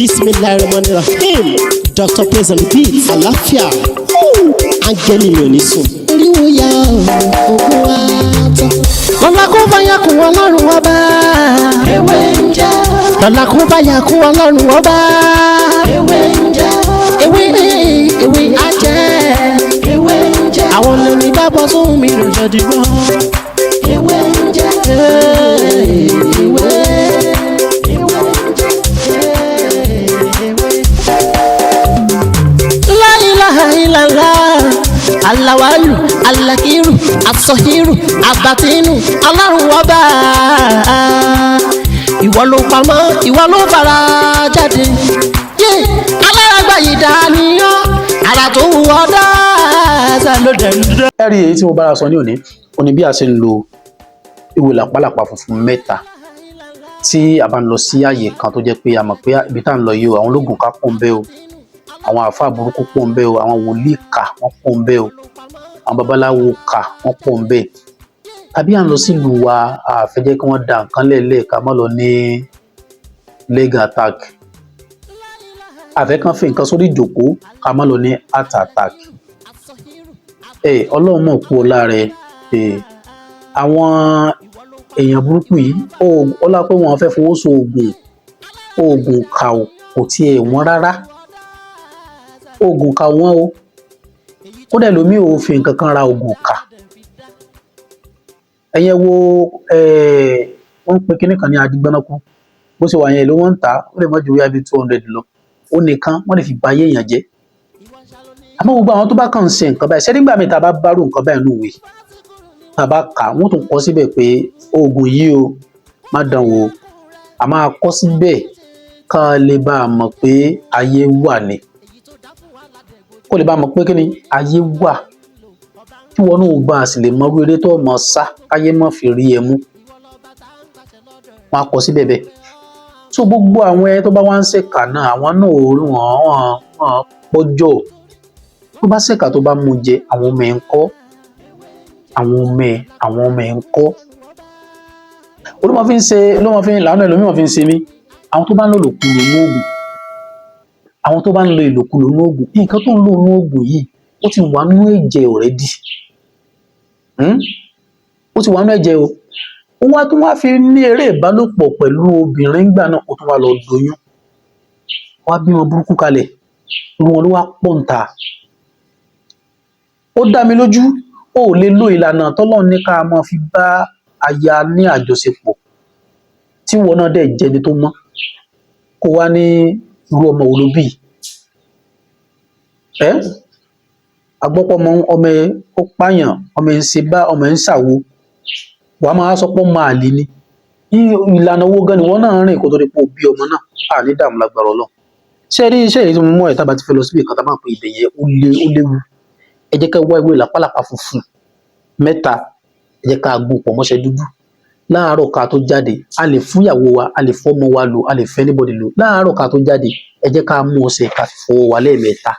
Bismillahirrahmanirrahim. Dr. Praise and Beat. Àlàáfíà. Áńgẹ́lì mi ò ní sùn. Oríwo ya ògùn wa tán. Lọ́la kó bá yà kún Ọlọ́run ọba. Ewé ń jẹ́. Lọ́la kó bá yà kún Ọlọ́run ọba. Ewé ń jẹ́. Ewé á jẹ́. Ewé ń jẹ́. Àwọn lórí bá bọ́ sóhun mi lòjọ́ dìbò. Ewé ń jẹ́. Ewé. Alawalu, alakiru, asọhiru, abatinu, Ọlọ́run ọba. Ìwọ ló pamọ́, ìwọ ló fara jáde. Alárágbá yìí dániyàn, ara tó wù ọ́ dáadáa ló dẹ̀. Ẹ̀rí èyí tí mo bára sọ ní òní bí a ṣe ń lo ewé làpálàpá funfun mẹ́ta tí a bá ń lọ sí àyè kan tó jẹ́ pé a mọ̀ pé ibi tá à ń lọ yìí o, àwọn ológun ká pọ̀ ń bẹ o, àwọn àfáà burúkú pọ̀ ń bẹ o, àwọn wòlíì kà wọ́n pọ̀ ń bẹ o, àwọn babaláwo kà wọ́n pọ̀ ń bẹ. Tàbí à ń lọ sílùú wa a fẹ́ jẹ́ kí wọ́n da nǹkan lẹ́lẹ̀ ká má lọ ní leg attack, a fẹ́ kàn fi nǹkan sórí ìjòkó ká má lọ ní heart attack. Ọlọ́run mọ̀ kú ọlá rẹ̀. Àwọn èèyàn burúkú yìí ọlá pé wọ́n fẹ́ fowó so oògùn kà kò tiẹ̀ wọ́n rárá. Oògùn kà wọ́n o, kódà lómi ò fi nǹkan kan ra oògùn kà. Ẹ̀yẹn wo wọ́n ń pe kinní kan ní adigbanaku bó ṣe wà yẹn ló wọ́n ń tà, ó lè má ju wíyá bí 200 lọ. Ó nìkan wọ́n lè fi ba ayé èèyàn jẹ́. Àmọ́ gbogbo àwọn tó bá kàn ń ṣe nǹkan báyìí, ṣé nígbà míì tá a bá bárò nǹkan báyìí nù wé tá a bá kà wọ́n tún kọ síbẹ̀ pé oògùn yìí o má dán wò, a máa kọ síbẹ̀ ká lè bá a mọ̀ pé ayé wà ní. Kó lè bá a mọ̀ pé kí ni ayé wà, kí wọn náà bá a sì lè mọ eré tó mọ sá káyé mọ́ fi rí ẹ mú. Wọ́n á kọ síbẹ̀ bẹ́ẹ̀. So gbogbo àwọn ẹ tó bá wá ń ṣèkà náà, àwọn náà ò rí wọn pọ́jọ́. Tó bá ṣèkà tó bá mú jẹ, àwọn ọmọ ẹ̀ ń kọ́. Àwọn ọmọ ẹ̀ ń kọ́. Olúmọ fi ń ṣe làánú ẹlòmíràn fi ń ṣe mí. Àwọn tó bá ń lo ìlòkulò ní oògùn, àwọn tó bá ń lo ìlòkulò ní oògùn, nǹkan tó ń lò ní oògùn yìí ó ti wà nínú ẹ̀jẹ̀ already. Ó ti wà nínú ẹ̀jẹ̀ o. Ó wá tún wá fi ní eré ìbálòpọ̀ pẹ̀lú obìnrin gbà náà, ó tún wá lọ doyún. Wá bí wọn burúkú kalẹ̀, irú wọn ló wá pọ̀ ń ta. Ó dá mi lójú, ó lè lo ìlànà tọ́lọ́run ní ká máa fi bá aya ní àjọṣepọ̀ tí wọn náà dẹ̀ jẹni tó mọ́, kó wá ní irú ọmọ wo ló bí. Agbọ́pọ̀ ọmọ ẹ ó pààyàn, ọmọ ẹ ń ṣe bá, ọmọ ẹ ń ṣàwo, wàá máa sọ pé ó máa lè ní. Ìlànà owó gan ni wọn náà rìn kó tó di pé ó bí ọmọ náà, à ní dààmú lágbára Ọlọ́run. Ṣé rí iṣẹ́ yìí tí mo mú ẹ̀ tá bá ti fẹ́ lọ síbi kan tá bá ń pè ibẹ̀ yẹn ó léwu. Ẹ jẹ́ ká wá ewé làpálàpá funfun mẹ́ta, ẹ jẹ́ ká gún pọ̀ mọ́ṣẹ́ dúdú. Láàárọ̀ ká tó jáde, a lè fún ìyàwó wa, a lè fọ́mọ wa lò, a lè fẹ́ anybody lò. Láàárọ̀ ká tó jáde, ẹ jẹ́ ká mú ọṣẹ ká fi fọwọ́ wa lẹ́ẹ̀mẹ́ta.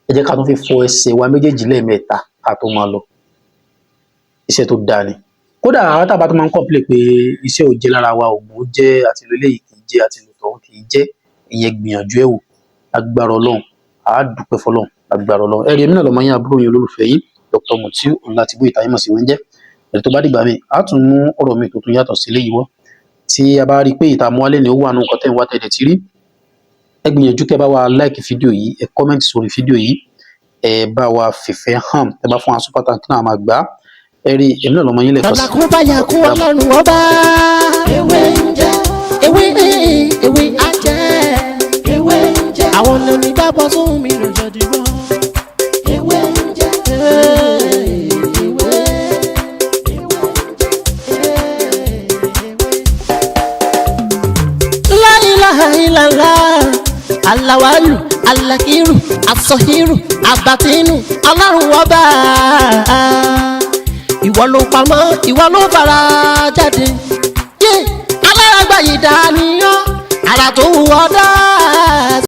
Ẹ jẹ́ ká tún fi fọ ẹsẹ̀ wa méjèèjì lẹ́ẹ̀mẹ́ta ká tó máa lọ. Iṣẹ́ tó dáa ni. Kódà àwọn tábà tó máa ń complain pé iṣẹ́ ò jẹ́ lára wa, òògùn ó jẹ́, àtìlò eléyìí kì í jẹ́, àtìlò tọ̀hún kì í jẹ́. Ìyẹn gbìyànjú ẹ̀ wò. Agbára Ọlọ́run, àá dúpẹ́ fọlọ́run, agbára Ọlọ́run. Ẹ̀rí èmi náà lọ́mọ yín àbúrò yín olólùfẹ́ yín, Dr. Mutiu Ọlátìbóyè Táyémọ̀ sí wọ́n jẹ́. Ẹ̀rí tó bá dìgbà mi, a tún mú ọ̀rọ̀ mi tó tún yàtọ̀ sí eléyìí wọ́. Tí a bá rí i pé ìta mú wálé ni ó wà nù nǹkan tẹ́ ń wá tẹ̀lé ti rí, ẹ gbìyànjú kẹ́ bá wa like fídíò yìí, ẹ comment sórí fídíò yìí, ẹ bá wa fìfẹ́ hàn, ẹ bá fún wa super thank náà máa gbà. Ẹ̀rí èmi náà lọ́mọ yín lẹ́kọ̀ọ́ sí. Lọ́la kó bá yà kú Ọlọ́run ọba. Ewé ń jẹ́. Ewé á jẹ́. Ewé ń jẹ́. Àwọn lórí bá bọ́ sóhun mi lòjọ́ dìbò. Ewé ń jẹ́. La ilaha illallah. Alawalu, alakiru, asọhiru, abatinu, Ọlọ́run ọba. Ìwọ ló pamọ́, ìwọ ló fara jáde. Alárágbá yìí dániyàn, ara tó wù ọ́ dáadáa.